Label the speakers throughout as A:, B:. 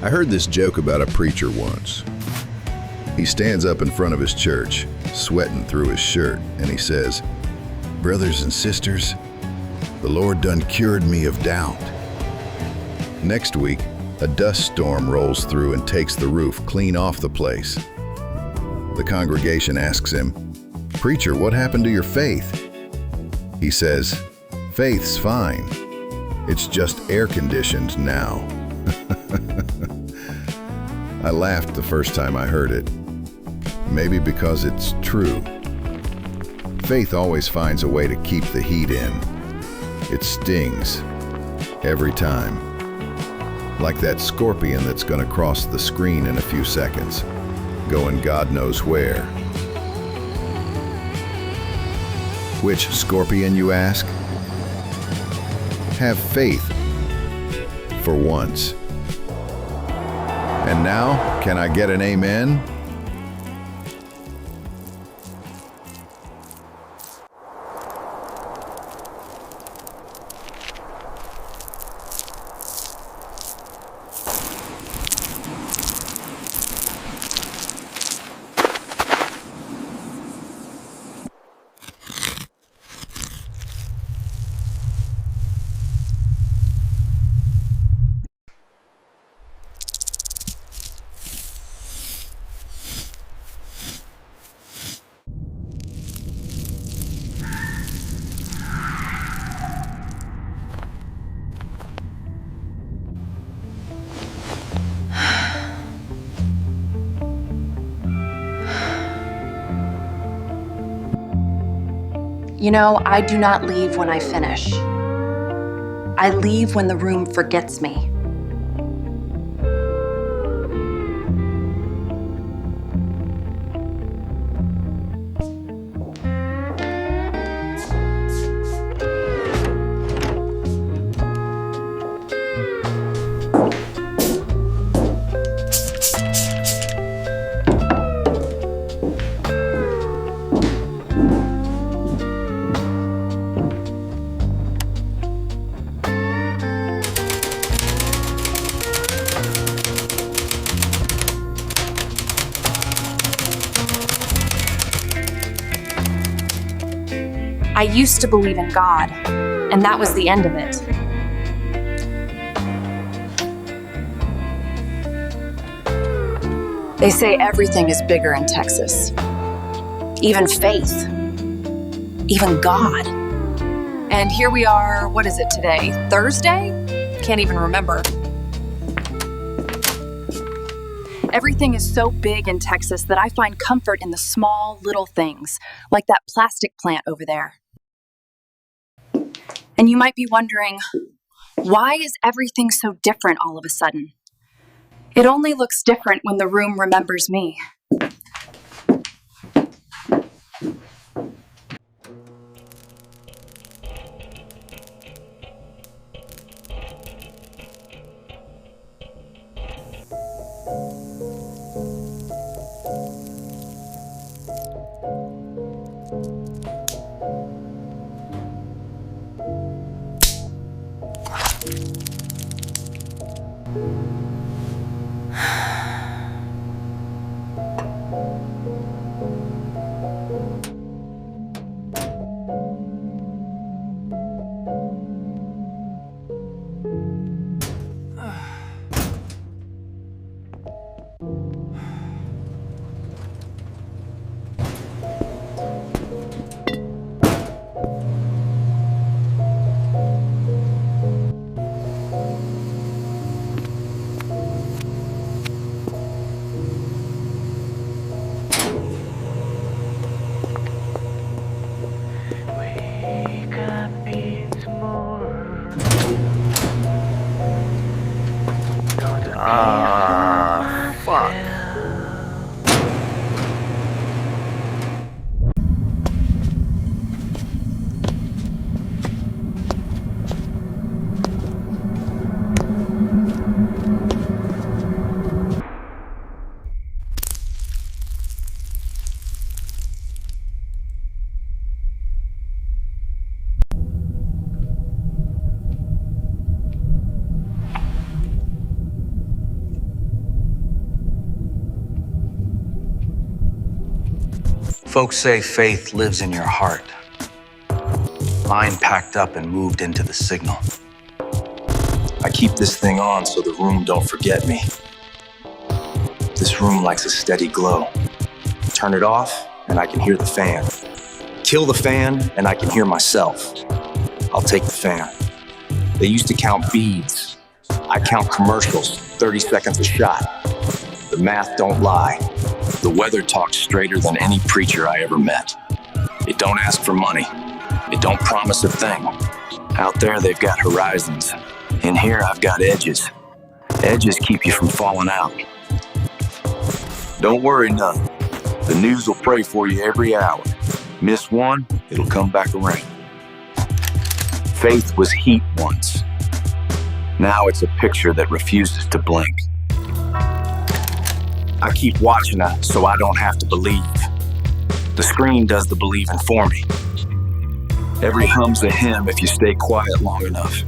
A: I heard this joke about a preacher once. He stands up in front of his church, sweating through his shirt, and he says, "Brothers and sisters, the Lord done cured me of doubt." Next week, a dust storm rolls through and takes the roof clean off the place. The congregation asks him, "Preacher, what happened to your faith?" He says, "Faith's fine. It's just air-conditioned now." I laughed the first time I heard it. Maybe because it's true. Faith always finds a way to keep the heat in. It stings every time. Like that scorpion that's gonna cross the screen in a few seconds, going God knows where. Which scorpion, you ask? Have faith, for once. And now, can I get an amen?
B: You know, I do not leave when I finish. I leave when the room forgets me. I used to believe in God, and that was the end of it. They say everything is bigger in Texas. Even faith. Even God. And here we are, what is it today? Thursday? Can't even remember. Everything is so big in Texas that I find comfort in the small, little things, like that plastic plant over there. And you might be wondering, why is everything so different all of a sudden? It only looks different when the room remembers me.
C: Fuck.
D: Folks say faith lives in your heart. Mine packed up and moved into the signal. I keep this thing on so the room don't forget me. This room likes a steady glow. Turn it off and I can hear the fan. Kill the fan and I can hear myself. I'll take the fan. They used to count beads. I count commercials, 30 seconds a shot. The math don't lie. The weather talks straighter than any preacher I ever met. It don't ask for money. It don't promise a thing. Out there, they've got horizons. In here, I've got edges. Edges keep you from falling out. Don't worry none. The news will pray for you every hour. Miss one, it'll come back around. Faith was heat once. Now it's a picture that refuses to blink. I keep watching it so I don't have to believe. The screen does the believing for me. Every hum's a hymn if you stay quiet long enough.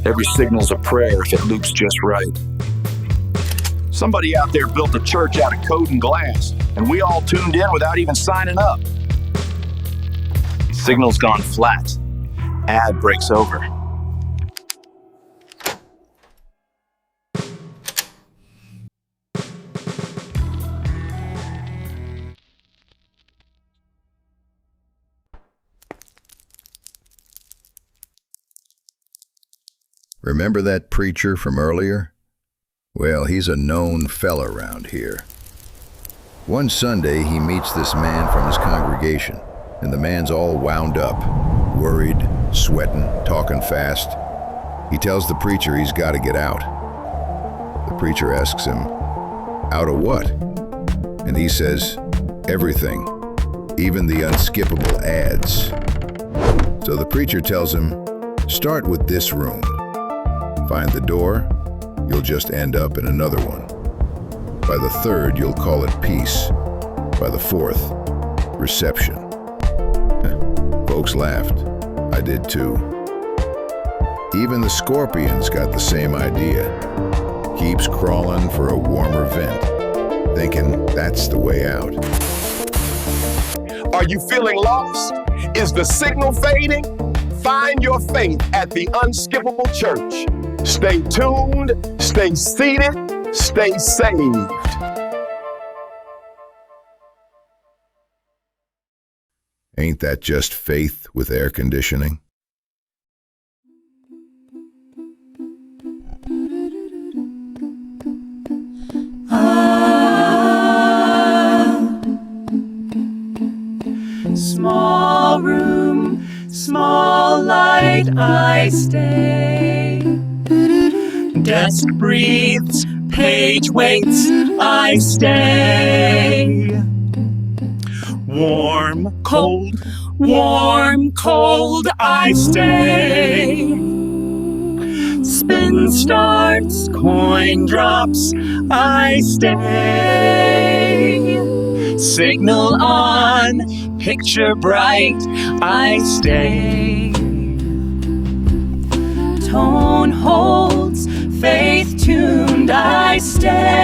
D: Every signal's a prayer if it loops just right. Somebody out there built a church out of code and glass, and we all tuned in without even signing up. Signal's gone flat. Ad breaks over.
A: Remember that preacher from earlier? Well, he's a known fella around here. One Sunday, he meets this man from his congregation, and the man's all wound up, worried, sweating, talking fast. He tells the preacher he's got to get out. The preacher asks him, "Out of what?" And he says, "Everything, even the unskippable ads." So the preacher tells him, "Start with this room. Find the door, you'll just end up in another one. By the third, you'll call it peace. By the fourth, reception." Folks laughed. I did too. Even the scorpions got the same idea. Keeps crawling for a warmer vent, thinking that's the way out.
E: Are you feeling lost? Is the signal fading? Find your faith at the Unskippable Church. Stay tuned, stay seated, stay saved.
A: Ain't that just faith with air conditioning?
F: Small room, small light, I stay. Desk breathes, page waits, I stay. Warm, cold, I stay. Spin starts, coin drops, I stay. Signal on, picture bright, I stay. Tone holds, faith tuned, I stay.